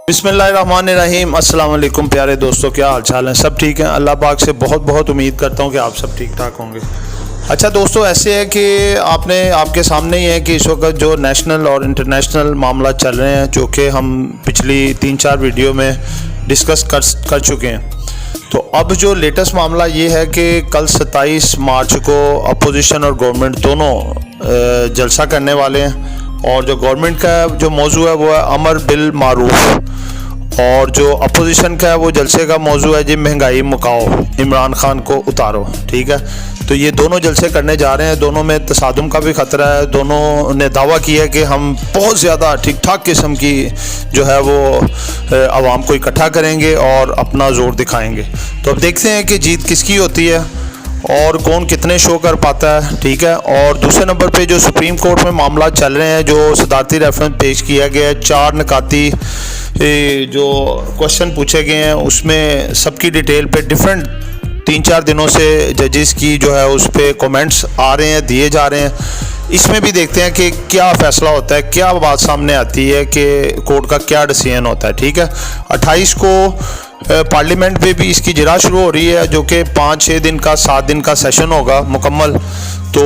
बिस्मिल्लाहिर्रहमानिर्रहीम। अस्सलाम वालेकुम प्यारे दोस्तों, क्या हाल चाल है? सब ठीक हैं? अल्लाह पाक से बहुत बहुत उम्मीद करता हूँ कि आप सब ठीक ठाक होंगे। अच्छा दोस्तों, ऐसे है कि आपके सामने ही है कि इस वक्त जो नेशनल और इंटरनेशनल मामला चल रहे हैं, जो कि हम पिछली 3-4 वीडियो में डिस्कस कर चुके हैं। तो अब जो लेटेस्ट मामला ये है कि कल 27 मार्च को अपोजिशन और गवर्नमेंट दोनों जलसा करने वाले हैं। और जो गवर्नमेंट का जो मौजू है वो है अमर बिल मारूफ, और जो अपोजिशन का है वो जलसे का मौजू है जी महंगाई मुकाओ, इमरान खान को उतारो। ठीक है, तो ये दोनों जलसे करने जा रहे हैं। दोनों में तसादुम का भी ख़तरा है। दोनों ने दावा किया है कि हम बहुत ज़्यादा ठीक ठाक किस्म की जो है वो आवाम को इकट्ठा करेंगे और अपना ज़ोर दिखाएंगे। तो अब देखते हैं कि जीत किसकी होती है और कौन कितने शो कर पाता है। ठीक है, और दूसरे नंबर पे जो सुप्रीम कोर्ट में मामला चल रहे हैं, जो सदारती रेफरेंस पेश किया गया है, 4 निकाती जो क्वेश्चन पूछे गए हैं, उसमें सबकी डिटेल पे डिफरेंट 3-4 दिनों से जजेस की जो है उस पर कमेंट्स आ रहे हैं, दिए जा रहे हैं। इसमें भी देखते हैं कि क्या फ़ैसला होता है, क्या बात सामने आती है कि कोर्ट का क्या डिसीजन होता है। ठीक है, 28 को पार्लियामेंट में भी इसकी जिरा शुरू हो रही है, जो कि 5-6 दिन का 7 दिन का सेशन होगा मुकम्मल। तो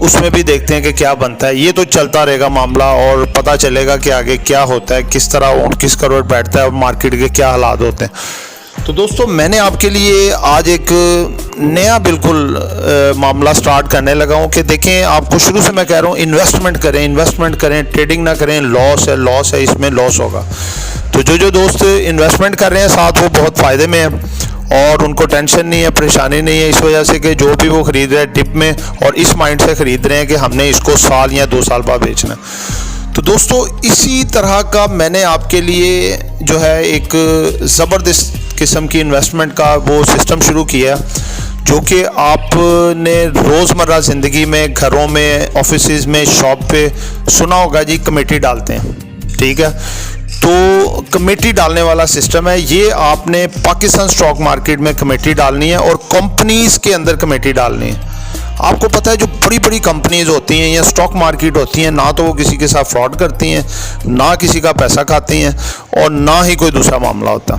उसमें भी देखते हैं कि क्या बनता है। ये तो चलता रहेगा मामला और पता चलेगा कि आगे क्या होता है, किस तरह ऊँट किस करोड़ बैठता है और मार्केट के क्या हालात होते हैं। तो दोस्तों, मैंने आपके लिए आज एक नया बिल्कुल मामला स्टार्ट करने लगा हूँ कि देखें, आपको शुरू से मैं कह रहा हूँ इन्वेस्टमेंट करें, ट्रेडिंग ना करें। लॉस है, इसमें लॉस होगा। तो जो दोस्त इन्वेस्टमेंट कर रहे हैं साथ, वो बहुत फ़ायदे में हैं और उनको टेंशन नहीं है, परेशानी नहीं है, इस वजह से कि जो भी वो ख़रीद रहे हैं डिप में, और इस माइंड से ख़रीद रहे हैं कि हमने इसको साल या 2 साल बाद बेचना है। तो दोस्तों, इसी तरह का मैंने आपके लिए जो है एक ज़बरदस्त किस्म की इन्वेस्टमेंट का वो सिस्टम शुरू किया, जो कि आपने रोज़मर्रा ज़िंदगी में, घरों में, ऑफिसेज़ में, शॉप पे सुना होगा जी, कमेटी डालते हैं। ठीक है, तो कमेटी डालने वाला सिस्टम है ये। आपने पाकिस्तान स्टॉक मार्केट में कमेटी डालनी है और कंपनीज़ के अंदर कमेटी डालनी है। आपको पता है, जो बड़ी बड़ी कंपनीज होती हैं या स्टॉक मार्केट होती हैं, ना तो वो किसी के साथ फ्रॉड करती हैं, ना किसी का पैसा खाती हैं, और ना ही कोई दूसरा मामला होता।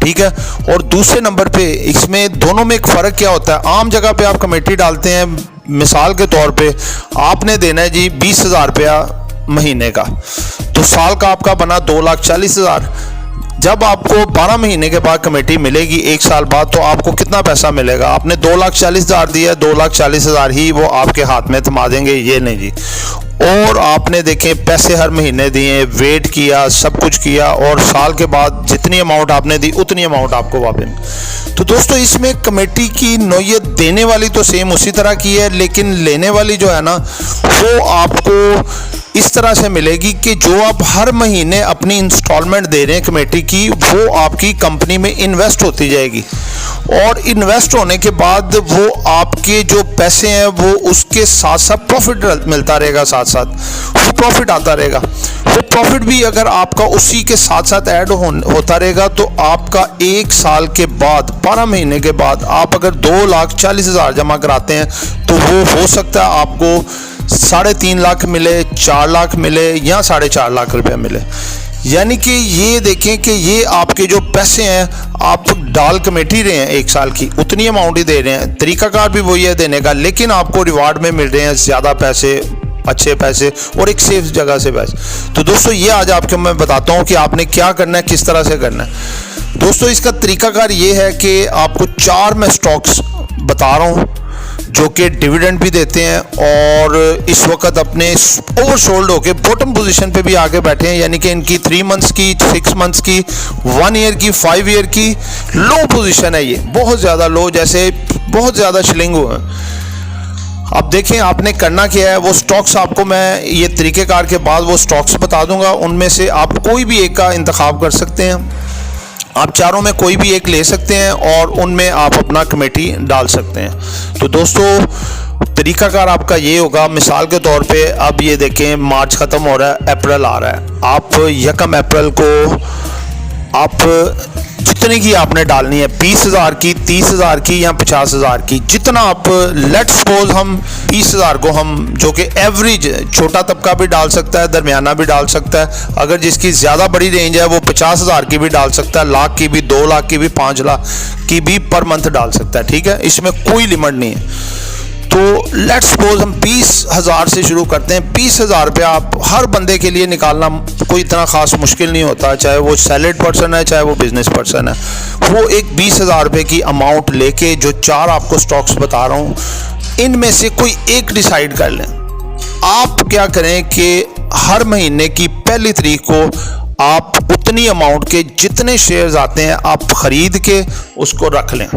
ठीक है, और दूसरे नंबर पे इसमें दोनों में एक फ़र्क क्या होता है। आम जगह पे आप कमेटी डालते हैं, मिसाल के तौर पे आपने देना है जी 20,000 रुपया महीने का, तो साल का आपका बना 2,40,000। जब आपको 12 महीने के बाद कमेटी मिलेगी 1 साल बाद, तो आपको कितना पैसा मिलेगा? आपने 2,40,000 दिया, 2,40,000 ही वो आपके हाथ में थमा देंगे, ये नहीं जी। और आपने देखें पैसे हर महीने दिए, वेट किया, सब कुछ किया, और साल के बाद जितनी अमाउंट आपने दी उतनी अमाउंट आपको वापस। तो दोस्तों, इसमें कमेटी की नौयत देने वाली तो सेम उसी तरह की है, लेकिन लेने वाली जो है ना, वो आपको इस तरह से मिलेगी कि जो आप हर महीने अपनी इंस्टॉलमेंट दे रहे हैं कमेटी की, वो आपकी कंपनी में इन्वेस्ट होती जाएगी, और इन्वेस्ट होने के बाद वो आपके जो पैसे हैं वो उसके साथ साथ प्रॉफिट मिलता रहेगा, साथ साथ वो प्रॉफिट आता रहेगा। वो प्रॉफिट भी अगर आपका उसी के साथ साथ ऐड होता रहेगा, तो आपका 1 साल के बाद, 12 महीने के बाद, आप अगर 2,40,000 जमा कराते हैं, तो वो हो सकता है आपको 3.5 लाख मिले, 4 लाख मिले, या 4.5 लाख रुपया मिले। यानी कि ये देखें कि ये आपके जो पैसे हैं, आप डाल कमेटी रहे हैं 1 साल की, उतनी अमाउंट ही दे रहे हैं, तरीकाकार भी वही है देने का, लेकिन आपको रिवार्ड में मिल रहे हैं ज़्यादा पैसे, अच्छे पैसे, और एक सेफ जगह से पैसे। तो दोस्तों, ये आज आपको मैं बताता हूँ कि आपने क्या करना है, किस तरह से करना है। दोस्तों, इसका तरीकाकार ये है कि आपको 4 मैं स्टॉक्स बता रहा हूँ जो कि डिविडेंड भी देते हैं और इस वक्त अपने ओवरसोल्ड होके बॉटम पोजीशन पे भी आगे बैठे हैं। यानी कि इनकी 3 मंथ्स की, 6 मंथ्स की, 1 ईयर की, 5 ईयर की लो पोजीशन है। ये बहुत ज़्यादा लो, जैसे बहुत ज़्यादा शिलिंग हुआ है। अब देखें आपने करना क्या है। वो स्टॉक्स आपको मैं ये तरीक़ेकार के बाद वो स्टॉक्स बता दूंगा, उनमें से आप कोई भी एक का इंतखाब कर सकते हैं। आप चारों में कोई भी एक ले सकते हैं और उनमें आप अपना कमेटी डाल सकते हैं। तो दोस्तों, तरीकाकार आपका ये होगा। मिसाल के तौर पे अब ये देखें, मार्च ख़त्म हो रहा है, अप्रैल आ रहा है। आप 1 अप्रैल को आप जितने की आपने डालनी है, 20,000 की 30,000 की या 50,000 की, जितना आप, लेट्स सपोज हम 20,000 को हम, जो कि एवरेज, छोटा तबका भी डाल सकता है, दरमियाना भी डाल सकता है, अगर जिसकी ज़्यादा बड़ी रेंज है वो 50,000 की भी डाल सकता है, लाख की भी, 2 लाख की भी, 5 लाख की भी पर मंथ डाल सकता है। ठीक है, इसमें कोई लिमिट नहीं है। तो लेट्स सपोज हम 20,000 से शुरू करते हैं। 20,000 रुपया आप हर बंदे के लिए निकालना कोई इतना खास मुश्किल नहीं होता, चाहे वो सैलरीड पर्सन है चाहे वो बिजनेस पर्सन है। वो एक 20,000 रुपये की अमाउंट लेके, जो 4 आपको स्टॉक्स बता रहा हूँ, इनमें से कोई एक डिसाइड कर लें। आप क्या करें कि हर महीने की पहली तारीख को आप उतनी अमाउंट के जितने शेयर्स आते हैं आप खरीद के उसको रख लें।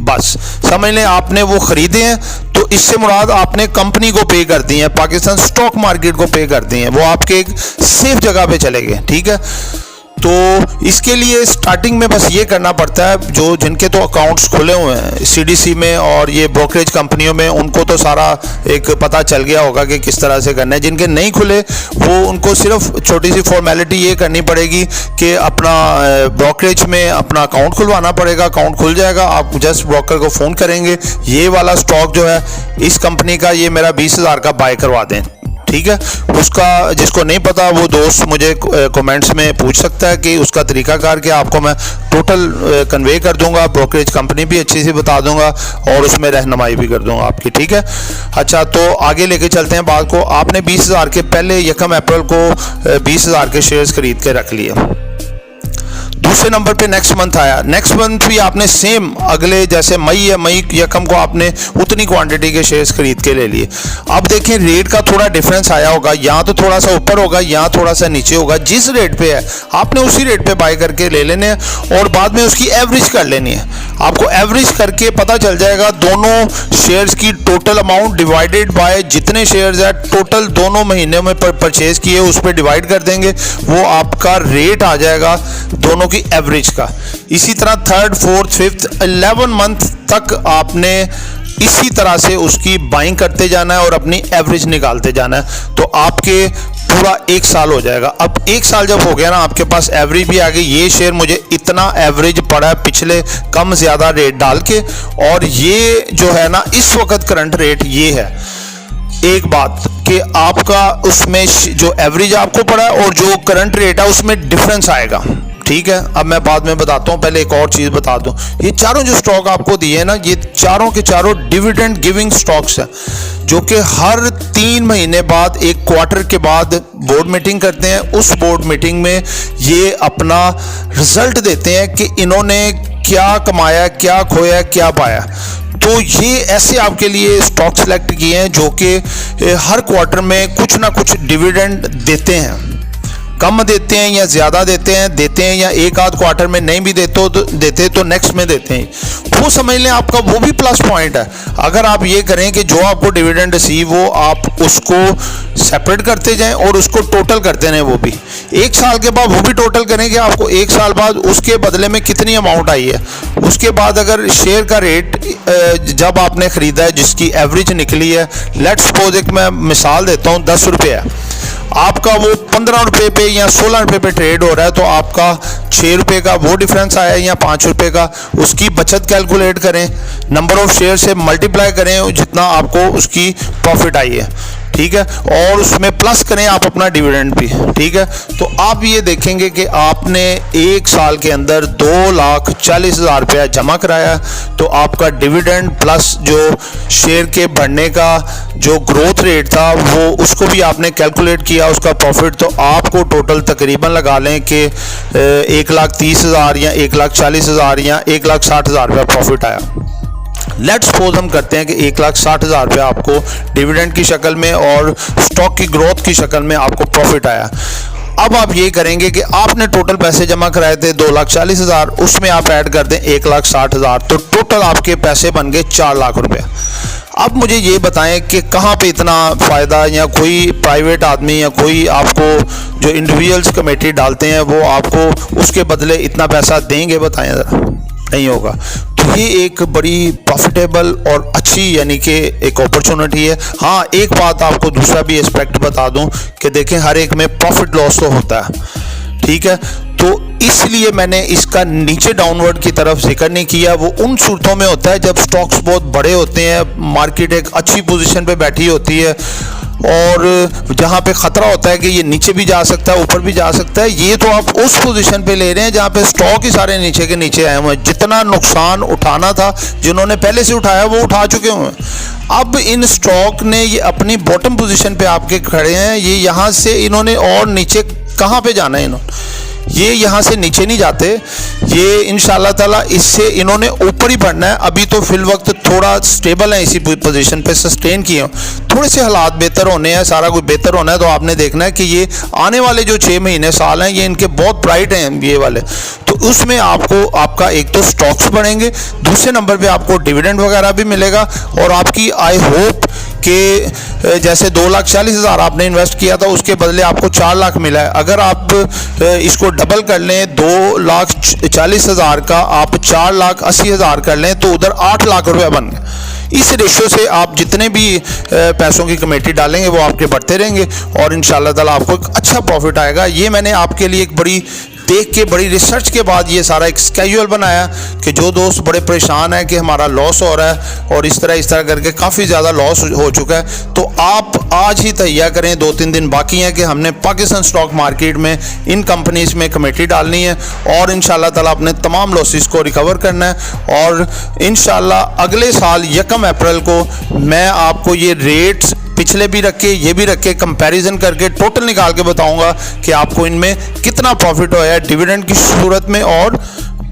बस समझ लें आपने वो खरीदे हैं, तो इससे मुराद आपने कंपनी को पे कर दी है, पाकिस्तान स्टॉक मार्केट को पे कर दी है, वो आपके एक सेफ जगह पे चले गए। ठीक है, तो इसके लिए स्टार्टिंग में बस ये करना पड़ता है, जो जिनके तो अकाउंट्स खुले हुए हैं सीडीसी में और ये ब्रोकरेज कंपनियों में, उनको तो सारा एक पता चल गया होगा कि किस तरह से करना है। जिनके नहीं खुले वो, उनको सिर्फ छोटी सी फॉर्मेलिटी ये करनी पड़ेगी कि अपना ब्रोकरेज में अपना अकाउंट खुलवाना पड़ेगा। अकाउंट खुल जाएगा, आप जस्ट ब्रोकर को फ़ोन करेंगे, ये वाला स्टॉक जो है इस कंपनी का, ये मेरा 20,000 का बाय करवा दें। ठीक है, उसका जिसको नहीं पता वो दोस्त मुझे कमेंट्स में पूछ सकता है कि उसका तरीकाकार क्या, आपको मैं टोटल कन्वे कर दूंगा, ब्रोकरेज कंपनी भी अच्छी सी बता दूंगा और उसमें रहनुमाई भी कर दूंगा आपकी। ठीक है, अच्छा तो आगे लेके चलते हैं बात को। आपने 20,000 के पहले 1 अप्रैल को 20,000 के शेयर्स खरीद के रख लिए। दूसरे नंबर पे नेक्स्ट मंथ आया। नेक्स्ट मंथ भी आपने सेम, अगले जैसे मई या मई 1 को आपने उतनी क्वांटिटी के शेयर्स खरीद के ले लिए। अब देखें रेट का थोड़ा डिफरेंस आया होगा, यहाँ तो थोड़ा सा ऊपर होगा, यहाँ थोड़ा सा नीचे होगा। जिस रेट पे है आपने उसी रेट पे बाय करके ले लेने हैं और बाद में उसकी एवरेज कर लेनी है। आपको एवरेज करके पता चल जाएगा दोनों शेयर्स की टोटल अमाउंट डिवाइडेड बाय जितने शेयर्स है टोटल दोनों महीने में परचेज किए, उस पर डिवाइड कर देंगे, वो आपका रेट आ जाएगा दोनों की एवरेज का। इसी तरह 3rd, 4th, 5th, 11 मंथ तक आपने इसी तरह से उसकी बाइंग करते जाना है और अपनी एवरेज निकालते जाना है, तो आपके पूरा 1 साल हो जाएगा। अब 1 साल जब हो गया ना, आपके पास एवरेज भी आ गई, ये शेयर मुझे इतना एवरेज पड़ा है पिछले कम ज़्यादा रेट डाल के, और ये जो है ना इस वक्त करंट रेट ये है। एक बात कि आपका उसमें जो एवरेज आपको पड़ा है और जो करंट रेट है उसमें डिफरेंस आएगा। ठीक है, अब मैं बाद में बताता हूँ, पहले एक और चीज़ बता दूँ। ये चारों जो स्टॉक आपको दिए हैं ना, ये चारों के चारों डिविडेंड गिविंग स्टॉक्स हैं, जो कि हर 3 महीने बाद, 1 क्वार्टर के बाद बोर्ड मीटिंग करते हैं। उस बोर्ड मीटिंग में ये अपना रिजल्ट देते हैं कि इन्होंने क्या कमाया, क्या खोया, क्या पाया। तो ये ऐसे आपके लिए स्टॉक सेलेक्ट किए हैं जो कि हर क्वार्टर में कुछ ना कुछ डिविडेंड देते हैं, कम देते हैं या ज़्यादा देते हैं या एक आध क्वार्टर में नहीं भी देते तो नेक्स्ट में देते हैं। वो समझ लें आपका वो भी प्लस पॉइंट है। अगर आप ये करें कि जो आपको डिविडेंड रिसीव हो आप उसको सेपरेट करते जाएं और उसको टोटल करते रहें, वो भी 1 साल के बाद वो भी टोटल करें कि आपको 1 साल बाद उसके बदले में कितनी अमाउंट आई है। उसके बाद अगर शेयर का रेट जब आपने ख़रीदा है जिसकी एवरेज निकली है, लेट्स सपोज एक मैं मिसाल देता हूँ, 10 रुपये है, आपका वो 15 रुपये पे या 16 रुपये पे ट्रेड हो रहा है, तो आपका 6 रुपये का वो डिफरेंस आया या 5 रुपये का, उसकी बचत कैलकुलेट करें, नंबर ऑफ शेयर से मल्टीप्लाई करें जितना आपको उसकी प्रॉफिट आई है। ठीक है, और उसमें प्लस करें आप अपना डिविडेंड भी। ठीक है, तो आप ये देखेंगे कि आपने 1 साल के अंदर 2,40,000 रुपया जमा कराया, तो आपका डिविडेंड प्लस जो शेयर के बढ़ने का जो ग्रोथ रेट था वो उसको भी आपने कैलकुलेट किया उसका प्रॉफिट, तो आपको टोटल तकरीबन लगा लें कि 1,30,000 या 1,40,000 या 1,60,000 रुपया प्रॉफिट आया। लेट्स सपोज हम करते हैं कि 1,60,000 रुपया आपको डिविडेंड की शक्ल में और स्टॉक की ग्रोथ की शक्ल में आपको प्रॉफिट आया। अब आप ये करेंगे कि आपने टोटल पैसे जमा कराए थे 2,40,000, उसमें आप ऐड कर दें 1,60,000, तो टोटल आपके पैसे बन गए 4 लाख रुपए। अब मुझे ये बताएं कि कहाँ पे इतना फ़ायदा, या कोई प्राइवेट आदमी या कोई आपको जो इंडिविजुअल्स कमेटी डालते हैं वो आपको उसके बदले इतना पैसा देंगे, बताएं ज़रा। नहीं होगा। तो ये एक बड़ी प्रॉफिटेबल और अच्छी यानी कि एक अपॉर्चुनिटी है। हाँ, एक बात आपको दूसरा भी एस्पेक्ट बता दूं कि देखें हर एक में प्रॉफिट लॉस तो होता है, ठीक है। तो इसलिए मैंने इसका नीचे डाउनवर्ड की तरफ जिक्र नहीं किया। वो उन सूरतों में होता है जब स्टॉक्स बहुत बड़े होते हैं, मार्केट एक अच्छी पोजीशन पे बैठी होती है और जहाँ पे ख़तरा होता है कि ये नीचे भी जा सकता है, ऊपर भी जा सकता है। ये तो आप उस पोजीशन पे ले रहे हैं जहाँ पे स्टॉक ही सारे नीचे के नीचे आए हुए हैं। जितना नुकसान उठाना था जिन्होंने पहले से उठाया वो उठा चुके हुए हैं। अब इन स्टॉक ने ये अपनी बॉटम पोजीशन पे आपके खड़े हैं। ये यहाँ से इन्होंने और नीचे कहाँ पे जाना है, इन्होंने ये यहाँ से नीचे नहीं जाते, ये इंशाल्लाह ताला इससे इन्होंने ऊपर ही बढ़ना है। अभी तो फिल वक्त थोड़ा स्टेबल है, इसी पोजीशन पे सस्टेन किए। थोड़े से हालात बेहतर होने हैं, सारा कुछ बेहतर होना है, तो आपने देखना है कि ये आने वाले जो 6 महीने साल हैं ये इनके बहुत ब्राइट हैं ये वाले। तो उसमें आपको आपका एक तो स्टॉक्स बढ़ेंगे, दूसरे नंबर पे आपको डिविडेंड वगैरह भी मिलेगा और आपकी आई होप कि जैसे 2,40,000 आपने इन्वेस्ट किया था उसके बदले आपको 4 लाख मिला है। अगर आप इसको डबल कर लें, 2,40,000 का आप 4,80,000 कर लें तो उधर 8 लाख रुपया बन गए। इस रेशो से आप जितने भी पैसों की कमेटी डालेंगे वो आपके बढ़ते रहेंगे और इंशाल्लाह ताला आपको एक अच्छा प्रॉफिट आएगा। ये मैंने आपके लिए एक बड़ी देख के, बड़ी रिसर्च के बाद ये सारा एक स्केड्यूल बनाया कि जो दोस्त बड़े परेशान हैं कि हमारा लॉस हो रहा है और इस तरह करके काफ़ी ज़्यादा लॉस हो चुका है, तो आप आज ही तैयार करें। 2-3 दिन बाकी हैं कि हमने पाकिस्तान स्टॉक मार्केट में इन कंपनीज में कमेटी डालनी है और इंशाल्लाह ताला अपने तमाम लॉसेस को रिकवर करना है। और इंशाल्लाह अगले साल 1 अप्रैल को मैं आपको ये रेट्स पिछले भी रख के ये भी रख के कंपैरिजन करके टोटल निकाल के बताऊंगा कि आपको इनमें कितना प्रॉफिट होया है डिविडेंड की सूरत में और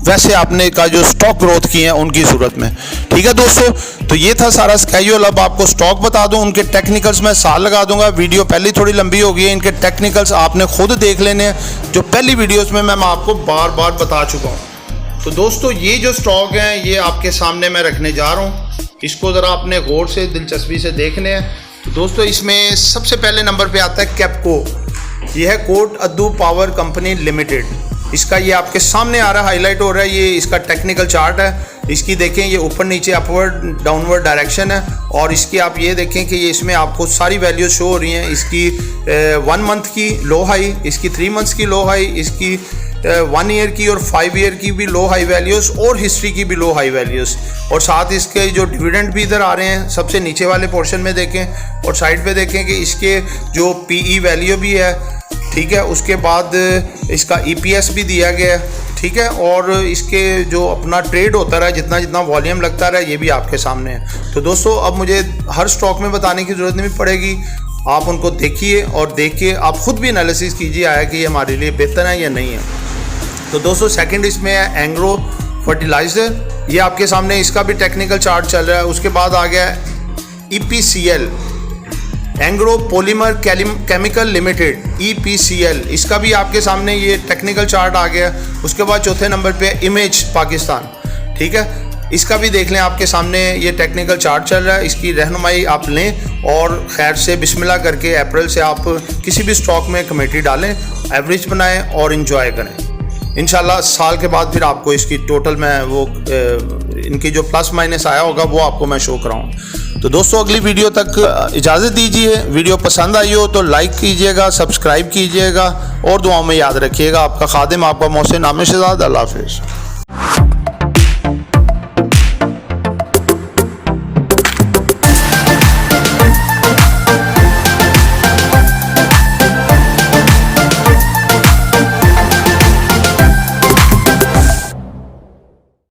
वैसे आपने का जो स्टॉक ग्रोथ किए हैं उनकी सूरत में। ठीक है दोस्तों, तो ये था सारा स्केड्यूल। अब आपको स्टॉक बता दूं, उनके टेक्निकल्स मैं साल लगा दूंगा। वीडियो पहले थोड़ी लंबी हो गई है, इनके टेक्निकल्स आपने खुद देख लेने हैं जो पहली वीडियोस में मैं आपको बार बार बता चुका हूँ। तो दोस्तों ये जो स्टॉक हैं ये आपके सामने मैं रखने जा रहा हूँ, इसको ज़रा अपने गौर से दिलचस्पी से देखने हैं। तो दोस्तों इसमें सबसे पहले नंबर पे आता है कैपको। ये है कोट अद्दू पावर कंपनी लिमिटेड। इसका ये आपके सामने आ रहा है, हाईलाइट हो रहा है, ये इसका टेक्निकल चार्ट है। इसकी देखें ये ऊपर नीचे अपवर्ड डाउनवर्ड डायरेक्शन है और इसकी आप ये देखें कि ये इसमें आपको सारी वैल्यूज शो हो रही हैं। इसकी 1 मंथ की लो हाई, इसकी 3 मंथ्स की लो हाई, इसकी 1 ईयर की और 5 ईयर की भी लो हाई वैल्यूज़ और हिस्ट्री की भी लो हाई वैल्यूज़। और साथ इसके जो डिविडेंड भी इधर आ रहे हैं सबसे नीचे वाले पोर्शन में देखें और साइड पे देखें कि इसके जो पीई वैल्यू भी है, ठीक है, उसके बाद इसका ईपीएस भी दिया गया है, ठीक है, और इसके जो अपना ट्रेड होता रहा, जितना जितना वॉल्यूम लगता रहा, ये भी आपके सामने है। तो दोस्तों अब मुझे हर स्टॉक में बताने की ज़रूरत नहीं पड़ेगी, आप उनको देखिए और देख के आप खुद भी एनालिसिस कीजिए आया कि ये हमारे लिए बेहतर है या नहीं है। तो दोस्तों सेकंड इसमें है एंग्रो फर्टिलाइज़र। ये आपके सामने इसका भी टेक्निकल चार्ट चल रहा है। उसके बाद आ गया EPCL, Engro polymer chemical limited, EPCL, इसका भी आपके सामने ये टेक्निकल चार्ट आ गया। उसके बाद चौथे नंबर पे इमेज पाकिस्तान, ठीक है, इसका भी देख लें, आपके सामने ये टेक्निकल चार्ट चल रहा है। इसकी रहनुमाई आप लें और खैर से बिस्मिल्लाह करके अप्रैल से आप किसी भी स्टॉक में कमेटी डालें, एवरेज बनाएं और इंजॉय करें। इंशाल्लाह साल के बाद फिर आपको इसकी टोटल में वो इनकी जो प्लस माइनस आया होगा वो आपको मैं शो कराऊँ। तो दोस्तों अगली वीडियो तक इजाज़त दीजिए। वीडियो पसंद आई हो तो लाइक कीजिएगा, सब्सक्राइब कीजिएगा और दुआओं में याद रखिएगा। आपका खादिम, आपका मोहसिन आमिर शहजाद। अल्लाह हाफिज़।